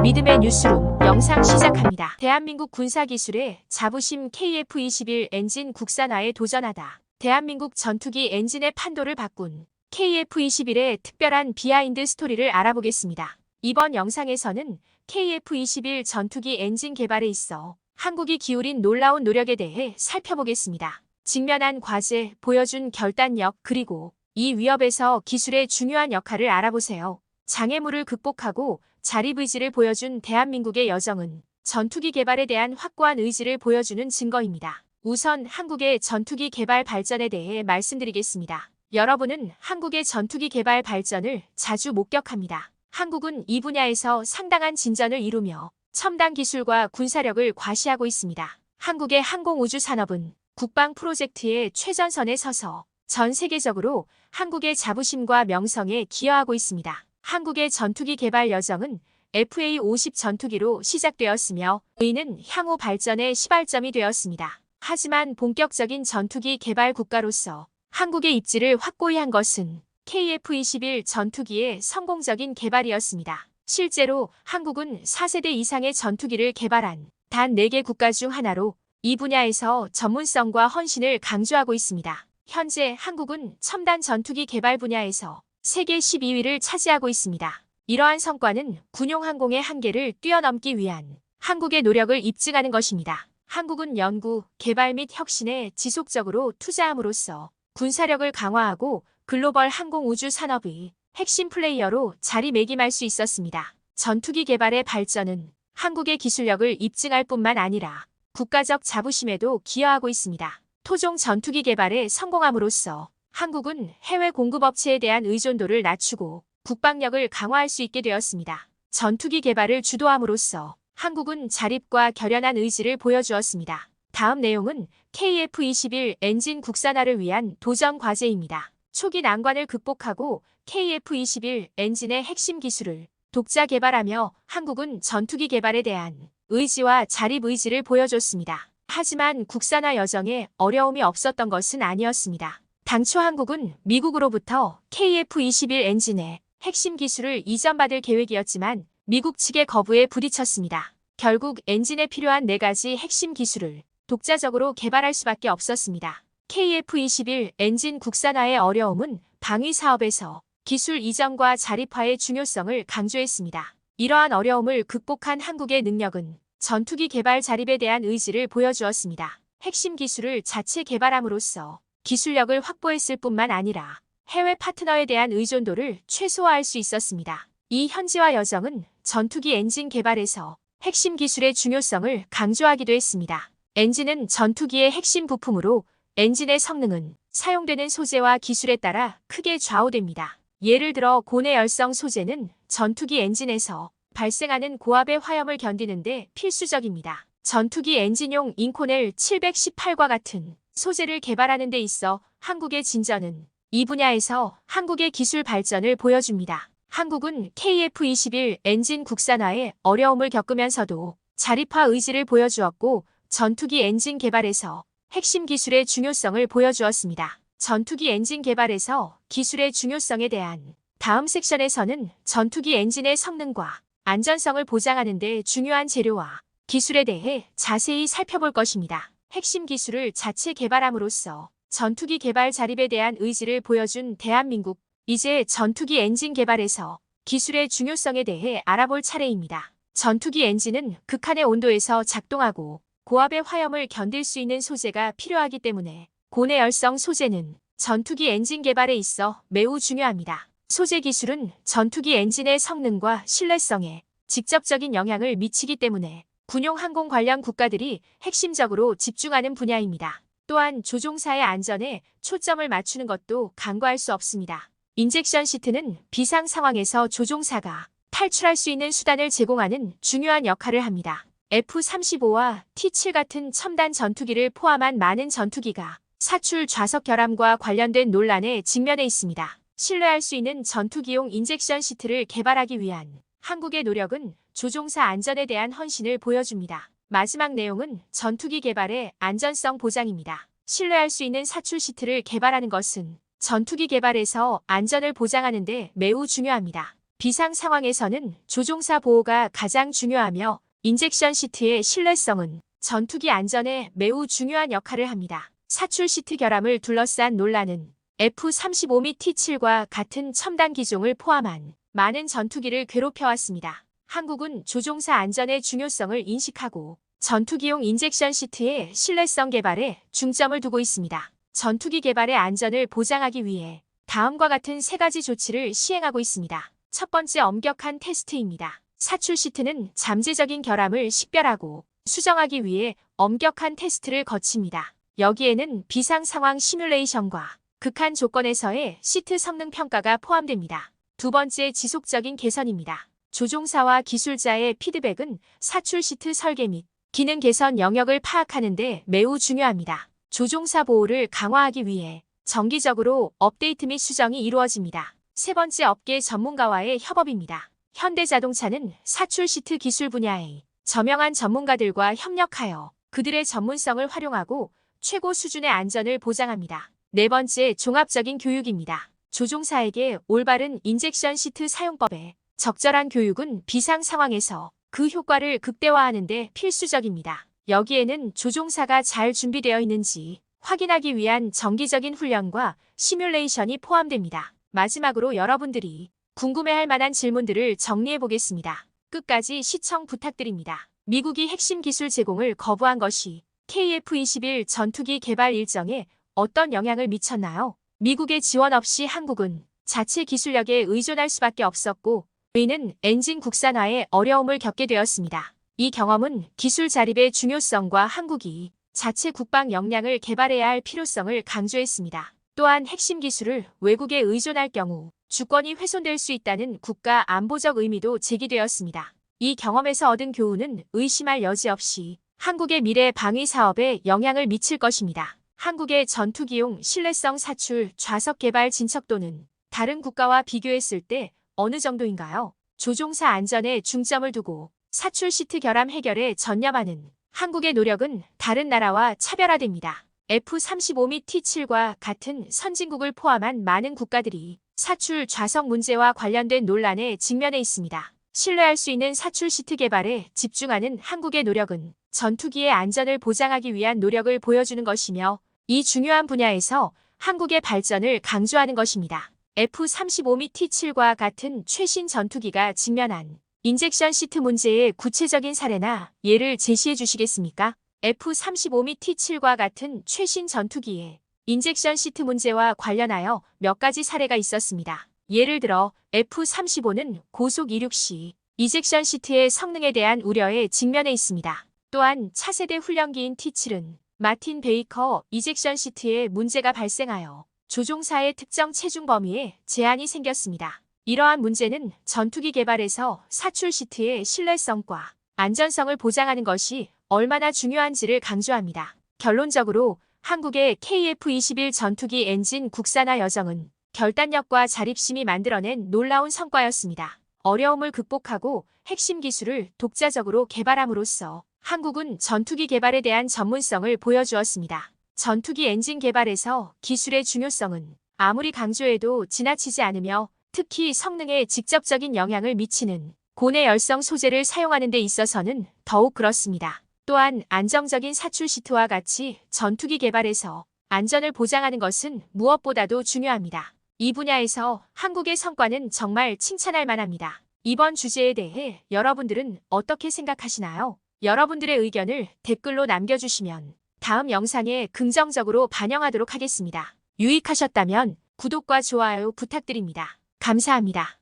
믿음의 뉴스룸 영상 시작합니다. 대한민국 군사기술의 자부심 KF-21 엔진 국산화에 도전하다. 대한민국 전투기 엔진의 판도를 바꾼 KF-21의 특별한 비하인드 스토리를 알아보겠습니다. 이번 영상에서는 KF-21 전투기 엔진 개발에 있어 한국이 기울인 놀라운 노력에 대해 살펴보겠습니다. 직면한 과제, 보여준 결단력, 그리고 이 위협에서 기술의 중요한 역할을 알아보세요. 장애물을 극복하고 자립의지를 보여준 대한민국의 여정은 전투기 개발에 대한 확고한 의지를 보여주는 증거입니다. 우선 한국의 전투기 개발 발전에 대해 말씀드리겠습니다. 여러분은 한국의 전투기 개발 발전을 자주 목격합니다. 한국은 이 분야에서 상당한 진전을 이루며 첨단 기술과 군사력을 과시하고 있습니다. 한국의 항공우주 산업은 국방 프로젝트의 최전선에 서서 전 세계적으로 한국의 자부심과 명성에 기여하고 있습니다. 한국의 전투기 개발 여정은 FA-50 전투기로 시작되었으며 이는 향후 발전의 시발점이 되었습니다. 하지만 본격적인 전투기 개발 국가로서 한국의 입지를 확고히 한 것은 KF-21 전투기의 성공적인 개발이었습니다. 실제로 한국은 4세대 이상의 전투기를 개발한 단 4개 국가 중 하나로 이 분야에서 전문성과 헌신을 강조하고 있습니다. 현재 한국은 첨단 전투기 개발 분야에서 세계 12위를 차지하고 있습니다. 이러한 성과는 군용항공의 한계를 뛰어넘기 위한 한국의 노력을 입증하는 것입니다. 한국은 연구, 개발 및 혁신에 지속적으로 투자함으로써 군사력을 강화하고 글로벌 항공우주 산업의 핵심 플레이어로 자리매김할 수 있었습니다. 전투기 개발의 발전은 한국의 기술력을 입증할 뿐만 아니라 국가적 자부심에도 기여하고 있습니다. 토종 전투기 개발에 성공함으로써 한국은 해외 공급업체에 대한 의존도를 낮추고 국방력을 강화할 수 있게 되었습니다. 전투기 개발을 주도함으로써 한국은 자립과 결연한 의지를 보여주었습니다. 다음 내용은 KF-21 엔진 국산화를 위한 도전 과제입니다. 초기 난관을 극복하고 KF-21 엔진의 핵심 기술을 독자 개발하며 한국은 전투기 개발에 대한 의지와 자립 의지를 보여줬습니다. 하지만 국산화 여정에 어려움이 없었던 것은 아니었습니다. 당초 한국은 미국으로부터 KF-21 엔진의 핵심 기술을 이전받을 계획이었지만 미국 측의 거부에 부딪혔습니다. 결국 엔진에 필요한 4가지 핵심 기술을 독자적으로 개발할 수밖에 없었습니다. KF-21 엔진 국산화의 어려움은 방위 사업에서 기술 이전과 자립화의 중요성을 강조했습니다. 이러한 어려움을 극복한 한국의 능력은 전투기 개발 자립에 대한 의지를 보여주었습니다. 핵심 기술을 자체 개발함으로써 기술력을 확보했을 뿐만 아니라 해외 파트너에 대한 의존도를 최소화할 수 있었습니다. 이 현지화 여정은 전투기 엔진 개발에서 핵심 기술의 중요성을 강조하기도 했습니다. 엔진은 전투기의 핵심 부품으로 엔진의 성능은 사용되는 소재와 기술에 따라 크게 좌우됩니다. 예를 들어 고내 열성 소재는 전투기 엔진에서 발생하는 고압의 화염을 견디는 데 필수적입니다. 전투기 엔진용 인코넬 718과 같은 소재를 개발하는 데 있어 한국의 진전은 이 분야에서 한국의 기술 발전을 보여줍니다. 한국은 KF-21 엔진 국산화에 어려움을 겪으면서도 자립화 의지를 보여주었고 전투기 엔진 개발에서 핵심 기술의 중요성을 보여주었습니다. 전투기 엔진 개발에서 기술의 중요성에 대한 다음 섹션에서는 전투기 엔진의 성능과 안전성을 보장하는 데 중요한 재료와 기술에 대해 자세히 살펴볼 것입니다. 핵심 기술을 자체 개발함으로써 전투기 개발 자립에 대한 의지를 보여준 대한민국. 이제 전투기 엔진 개발에서 기술의 중요성에 대해 알아볼 차례입니다. 전투기 엔진은 극한의 온도에서 작동하고 고압의 화염을 견딜 수 있는 소재가 필요하기 때문에 고내 열성 소재는 전투기 엔진 개발에 있어 매우 중요합니다. 소재 기술은 전투기 엔진의 성능과 신뢰성에 직접적인 영향을 미치기 때문에 군용 항공 관련 국가들이 핵심적으로 집중하는 분야입니다. 또한 조종사의 안전에 초점을 맞추는 것도 간과할 수 없습니다. 인젝션 시트는 비상 상황에서 조종사가 탈출할 수 있는 수단을 제공하는 중요한 역할을 합니다. F-35와 T-7 같은 첨단 전투기를 포함한 많은 전투기가 사출 좌석 결함과 관련된 논란에 직면해 있습니다. 신뢰할 수 있는 전투기용 인젝션 시트를 개발하기 위한 한국의 노력은 조종사 안전에 대한 헌신을 보여줍니다. 마지막 내용은 전투기 개발의 안전성 보장입니다. 신뢰할 수 있는 사출 시트를 개발하는 것은 전투기 개발에서 안전을 보장하는 데 매우 중요합니다. 비상 상황에서는 조종사 보호가 가장 중요하며 인젝션 시트의 신뢰성은 전투기 안전에 매우 중요한 역할을 합니다. 사출 시트 결함을 둘러싼 논란은 F-35 및 T-7과 같은 첨단 기종을 포함한 많은 전투기를 괴롭혀왔습니다. 한국은 조종사 안전의 중요성을 인식하고 전투기용 인젝션 시트의 신뢰성 개발에 중점을 두고 있습니다. 전투기 개발의 안전을 보장하기 위해 다음과 같은 3가지 조치를 시행하고 있습니다. 첫 번째, 엄격한 테스트입니다. 사출 시트는 잠재적인 결함을 식별하고 수정하기 위해 엄격한 테스트를 거칩니다. 여기에는 비상 상황 시뮬레이션과 극한 조건에서의 시트 성능 평가가 포함됩니다. 두 번째, 지속적인 개선입니다. 조종사와 기술자의 피드백은 사출 시트 설계 및 기능 개선 영역을 파악하는 데 매우 중요합니다. 조종사 보호를 강화하기 위해 정기적으로 업데이트 및 수정이 이루어집니다. 세 번째, 업계 전문가와의 협업입니다. 현대자동차는 사출 시트 기술 분야의 저명한 전문가들과 협력하여 그들의 전문성을 활용하고 최고 수준의 안전을 보장합니다. 네 번째, 종합적인 교육입니다. 조종사에게 올바른 인젝션 시트 사용법에 적절한 교육은 비상 상황에서 그 효과를 극대화하는 데 필수적입니다. 여기에는 조종사가 잘 준비되어 있는지 확인하기 위한 정기적인 훈련과 시뮬레이션이 포함됩니다. 마지막으로 여러분들이 궁금해할 만한 질문들을 정리해 보겠습니다. 끝까지 시청 부탁드립니다. 미국이 핵심 기술 제공을 거부한 것이 KF-21 전투기 개발 일정에 어떤 영향을 미쳤나요? 미국의 지원 없이 한국은 자체 기술력에 의존할 수밖에 없었고 이는 엔진 국산화에 어려움을 겪게 되었습니다. 이 경험은 기술 자립의 중요성과 한국이 자체 국방 역량을 개발해야 할 필요성을 강조했습니다. 또한 핵심 기술을 외국에 의존할 경우 주권이 훼손될 수 있다는 국가 안보적 의미도 제기되었습니다. 이 경험에서 얻은 교훈은 의심할 여지 없이 한국의 미래 방위 사업에 영향을 미칠 것입니다. 한국의 전투기용 신뢰성 사출 좌석 개발 진척도는 다른 국가와 비교했을 때 어느 정도인가요? 조종사 안전에 중점을 두고 사출 시트 결함 해결에 전념하는 한국의 노력은 다른 나라와 차별화됩니다. F-35 및 T-7과 같은 선진국을 포함한 많은 국가들이 사출 좌석 문제와 관련된 논란에 직면해 있습니다. 신뢰할 수 있는 사출 시트 개발에 집중하는 한국의 노력은 전투기의 안전을 보장하기 위한 노력을 보여주는 것이며 이 중요한 분야에서 한국의 발전을 강조하는 것입니다. F-35 및 T-7과 같은 최신 전투기가 직면한 인젝션 시트 문제의 구체적인 사례나 예를 제시해 주시겠습니까? F-35 및 T-7과 같은 최신 전투기의 인젝션 시트 문제와 관련하여 몇 가지 사례가 있었습니다. 예를 들어 F-35는 고속 이륙 시 이젝션 시트의 성능에 대한 우려에 직면해 있습니다. 또한 차세대 훈련기인 T-7은 마틴 베이커 이젝션 시트에 문제가 발생하여 조종사의 특정 체중 범위에 제한이 생겼습니다. 이러한 문제는 전투기 개발에서 사출 시트의 신뢰성과 안전성을 보장하는 것이 얼마나 중요한지를 강조합니다. 결론적으로 한국의 KF-21 전투기 엔진 국산화 여정은 결단력과 자립심이 만들어낸 놀라운 성과였습니다. 어려움을 극복하고 핵심 기술을 독자적으로 개발함으로써 한국은 전투기 개발에 대한 전문성을 보여주었습니다. 전투기 엔진 개발에서 기술의 중요성은 아무리 강조해도 지나치지 않으며 특히 성능에 직접적인 영향을 미치는 고내 열성 소재를 사용하는 데 있어서는 더욱 그렇습니다. 또한 안정적인 사출 시트와 같이 전투기 개발에서 안전을 보장하는 것은 무엇보다도 중요합니다. 이 분야에서 한국의 성과는 정말 칭찬할 만합니다. 이번 주제에 대해 여러분들은 어떻게 생각하시나요? 여러분들의 의견을 댓글로 남겨주시면 다음 영상에 긍정적으로 반영하도록 하겠습니다. 유익하셨다면 구독과 좋아요 부탁드립니다. 감사합니다.